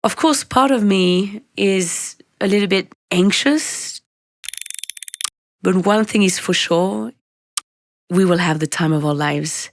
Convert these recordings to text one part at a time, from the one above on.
Of course, part of me is a little bit anxious, but one thing is for sure, we will have the time of our lives.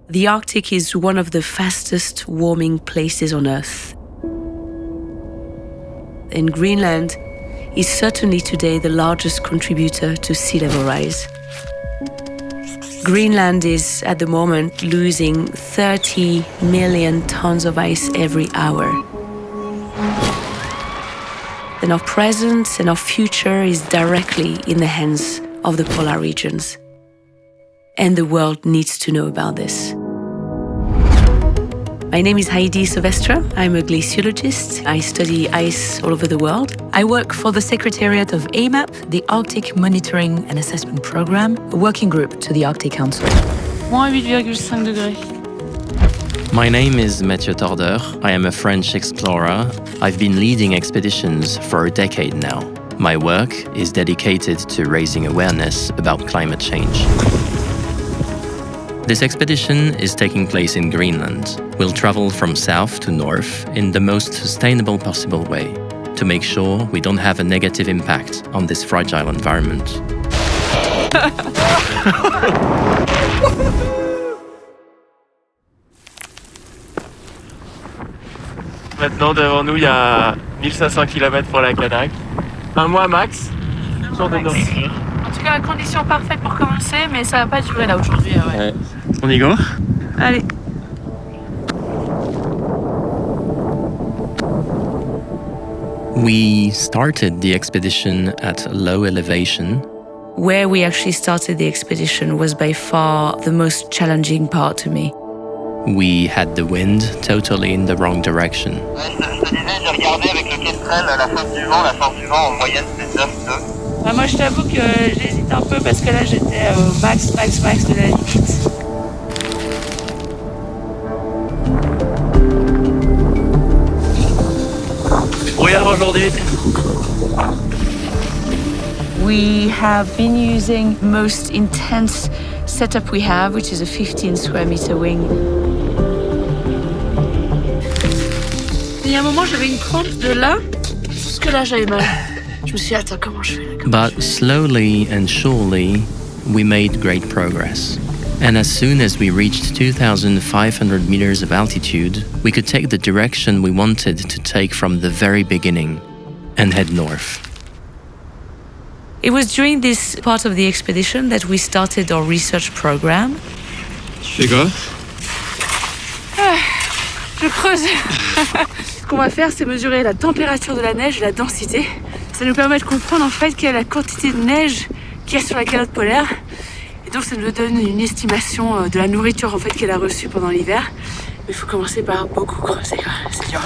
The Arctic is one of the fastest warming places on Earth. And Greenland is certainly today the largest contributor to sea level rise. Greenland is, at the moment, losing 30 million tons of ice every hour. And our present and our future is directly in the hands of the polar regions. And the world needs to know about this. My name is Heidi Sevestre. I'm a glaciologist. I study ice all over the world. I work for the Secretariat of AMAP, the Arctic Monitoring and Assessment Program, a working group to the Arctic Council. -8,5 degrés. My name is Matthieu Tordeur. I am a French explorer. I've been leading expeditions for a decade now. My work is dedicated to raising awareness about climate change. This expedition is taking place in Greenland. We'll travel from south to north in the most sustainable possible way to make sure we don't have a negative impact on this fragile environment. Maintenant, devant nous, il y a 1500 km pour la Qaanaaq. Un mois max. Jour de nourriture. En tout cas, condition parfaite pour commencer, mais ça va pas durer là aujourd'hui. Ouais. On y go? Allez. We started the expedition at low elevation. Where we actually started the expedition was by far the most challenging part to me. We had the wind totally in the wrong direction. Je te disais, j'ai regardé avec le Kestrel la force du vent en moyenne c'est 9 nœuds. Moi je t'avoue que j'hésite un peu parce que là j'étais au max de la limite. Brouillard aujourd'hui. We have been using the most intense setup we have, which is a 15 square meter wing. Il y a un moment j'avais une crampe de là jusque là j'avais mal. Je me suis dit, attends, comment je fais là? But slowly and surely, we made great progress. And as soon as we reached 2,500 meters of altitude, we could take the direction we wanted to take from the very beginning and head north. It was during this part of the expedition that we started our research program. Tu fais quoi? Je creuse. Ce qu'on va faire, c'est mesurer la température de la neige et la densité. Ça nous permet de comprendre en fait quelle est la quantité de neige qu'il y a sur la calotte polaire. Et donc ça nous donne une estimation de la nourriture en fait qu'elle a reçue pendant l'hiver. Mais il faut commencer par beaucoup creuser, c'est dur.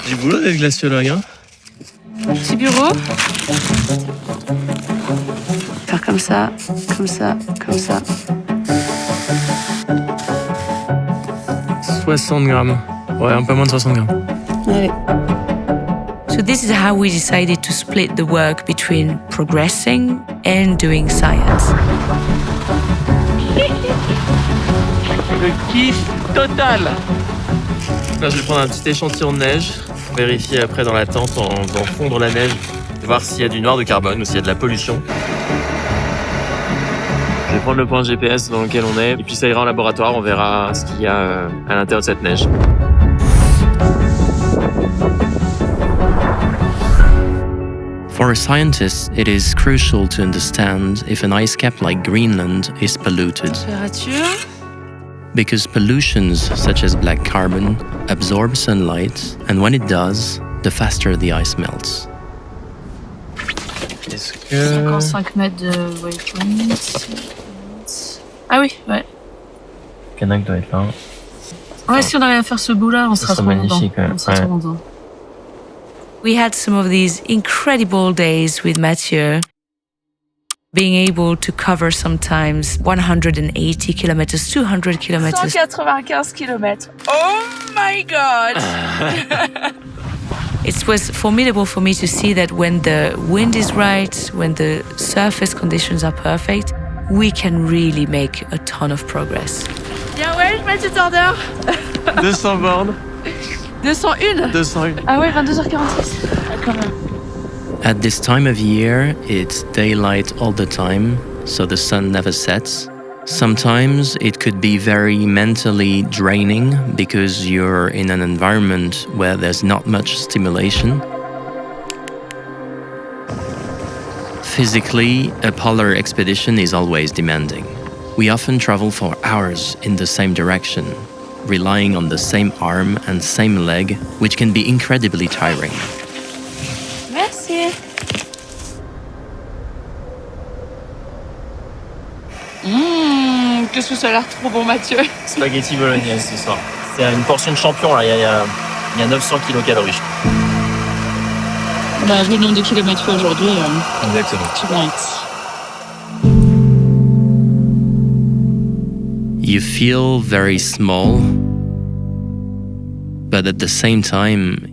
Du boulot d'être glaciologue, hein? Petit bureau. Faire comme ça, comme ça, comme ça. 60 grammes. Ouais, un peu moins de 60 grammes. Allez. So this is how we decided to split the work between progressing and doing science. Le kiff total. Là, je vais prendre un petit échantillon de neige, vérifier après dans la tente en faisant fondre la neige, voir s'il y a du noir de carbone ou s'il y a de la pollution. Je vais prendre le point GPS dans lequel on est, et puis ça ira en laboratoire, on verra ce qu'il y a à l'intérieur de cette neige. For a scientist, it is crucial to understand if an ice cap like Greenland is polluted. Température. Because pollutions such as black carbon absorb sunlight, and when it does, the faster the ice melts. Est-ce que... 55 mètres de waypoint. Ah oui, ouais. Qaanaaq doit être là. Ouais, si on arrive à faire ce bout-là, on sera trop magnifique, longtemps. ouais. On sera trop longtemps. We had some of these incredible days with Matthieu, being able to cover sometimes 180 kilometers, 200 kilometers. 195 km. Oh my god! It was formidable for me to see that when the wind is right, when the surface conditions are perfect, we can really make a ton of progress. Bien ouais, Matthieu Tordeur. 200 bornes. 201. 201. Ah ouais, 22h46. Ah, quand même. At this time of year, it's daylight all the time, so the sun never sets. Sometimes it could be very mentally draining because you're in an environment where there's not much stimulation. Physically, a polar expedition is always demanding. We often travel for hours in the same direction, relying on the same arm and same leg, which can be incredibly tiring. Merci. Qu'est-ce que ça a l'air trop bon, Mathieu. Spaghetti bolognaise ce soir. C'est une portion de champion, là. Il y a 900 kilocalories, je crois. Bah, vu le nombre de kilomètres aujourd'hui, Exactement. tu vas être. You feel very small, but at the same time,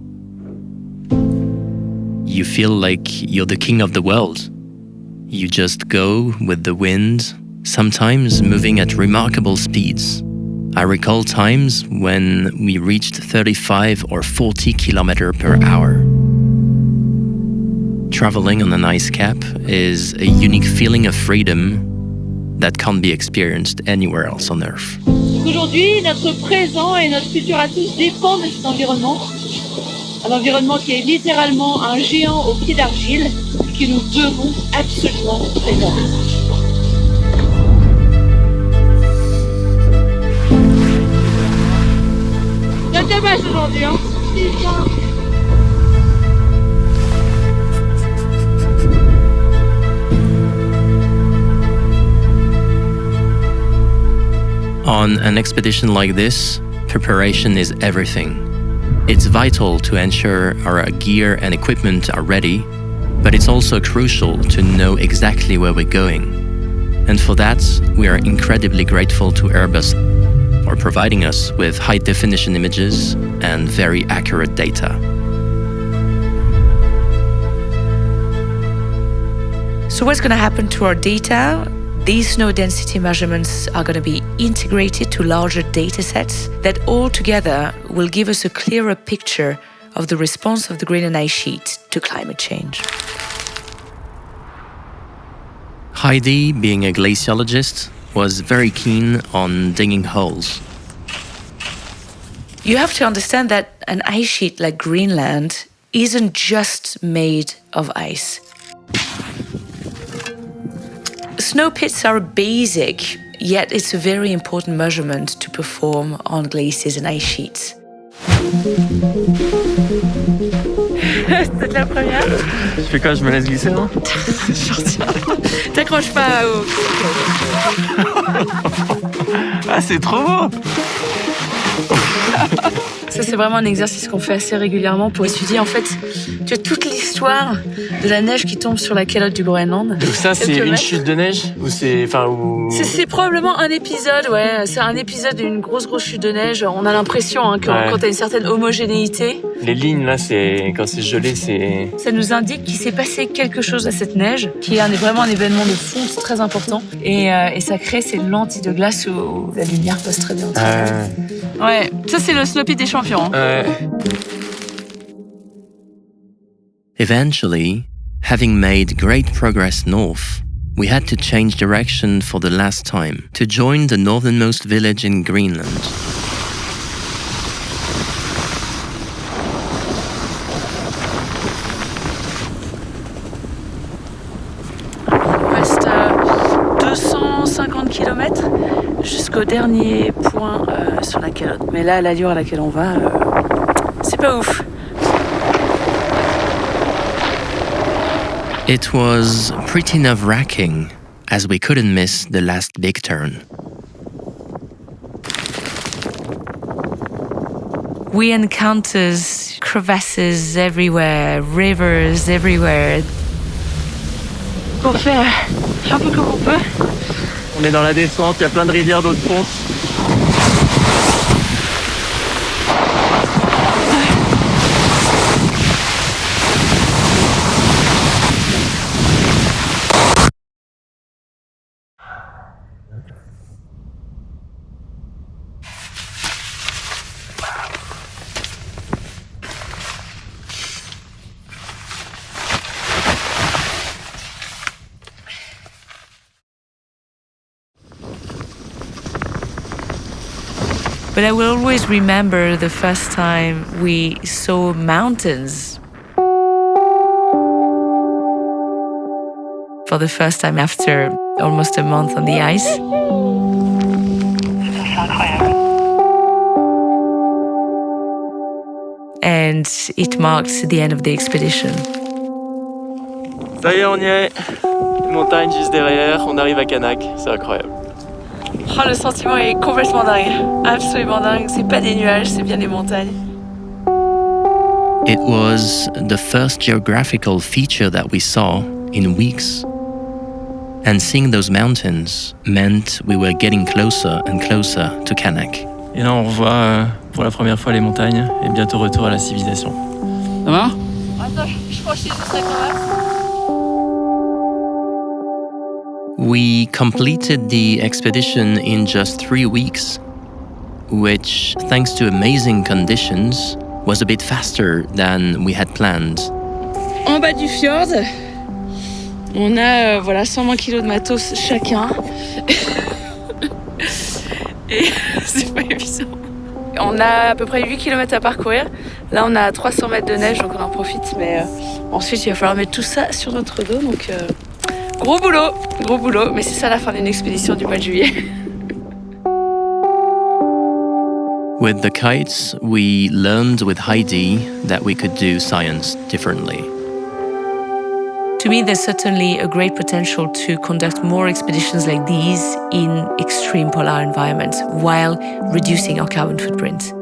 you feel like you're the king of the world. You just go with the wind, sometimes moving at remarkable speeds. I recall times when we reached 35 or 40 km per hour. Traveling on an ice cap is a unique feeling of freedom that can't be experienced anywhere else on Earth. Aujourd'hui, notre présent et notre futur à tous dépendent de cet environnement. Un environnement qui est littéralement un géant au pied d'argile que nous devons absolument préserver. Notre dommage aujourd'hui, hein. On an expedition like this, preparation is everything. It's vital to ensure our gear and equipment are ready, but it's also crucial to know exactly where we're going. And for that, we are incredibly grateful to Airbus for providing us with high-definition images and very accurate data. So what's going to happen to our data? These snow density measurements are going to be integrated to larger data sets that all together will give us a clearer picture of the response of the Greenland ice sheet to climate change. Heidi, being a glaciologist, was very keen on digging holes. You have to understand that an ice sheet like Greenland isn't just made of ice. Snow pits are basic, yet it's a very important measurement to perform on glaciers and ice sheets. C'était la première. Je fais quoi, je me laisse glisser, non? T'accroches pas au... Ah, c'est trop beau! Ça, c'est vraiment un exercice qu'on fait assez régulièrement pour étudier, en fait, tu as toute l'histoire de la neige qui tombe sur la calotte du Groenland. Donc ça, c'est une chute de neige? Ou c'est... Enfin, ou... C'est probablement un épisode, ouais. C'est un épisode d'une grosse chute de neige. On a l'impression hein, quand t'as une certaine homogénéité. Les lignes, là, c'est... Quand c'est gelé, c'est... Ça nous indique qu'il s'est passé quelque chose à cette neige, qui est vraiment un événement de fonte très important. Et ça crée ces lentilles de glace où la lumière passe très bien. Ouais, ça c'est le Snowpit des champions. Eventually, having made great progress north, we had to change direction for the last time to join the northernmost village in Greenland. Il reste 250 km jusqu'au dernier point sur la calotte. Mais là, l'allure à laquelle on va, c'est pas ouf. It was pretty nerve-wracking as we couldn't miss the last big turn. We encountered crevasses everywhere, rivers everywhere. On fait un peu comme on peut. On est dans la descente, il y a plein de rivières d'eau de fonte. But I will always remember the first time we saw mountains. For the first time after almost a month on the ice. And it marked the end of the expedition. Ça y est, on y est. Une montagne juste derrière, on arrive à Qaanaaq, c'est incroyable. Oh, le sentiment est complètement dingue, absolument dingue. C'est pas des nuages, c'est bien des montagnes. It was the first geographical feature that we saw in weeks. And seeing those mountains meant we were getting closer and closer to Qaanaaq. Et là, on revoit pour la première fois les montagnes et bientôt retour à la civilisation. Ça va ? Attends, je crois que je suis juste d'accord. We completed the expedition in just 3 weeks, which, thanks to amazing conditions, was a bit faster than we had planned. En bas du fjord, on a 120 kilos de matos chacun. Et c'est pas évident. On a à peu près 8 km à parcourir. Là, on a 300 mètres de neige, donc on en profite. Mais ensuite, il va falloir mettre tout ça sur notre dos. Donc, gros boulot. Mais c'est ça la fin d'une expédition du mois de juillet. With the kites, we learned with Heidi that we could do science differently. To me, there's certainly a great potential to conduct more expeditions like these in extreme polar environments while reducing our carbon footprint.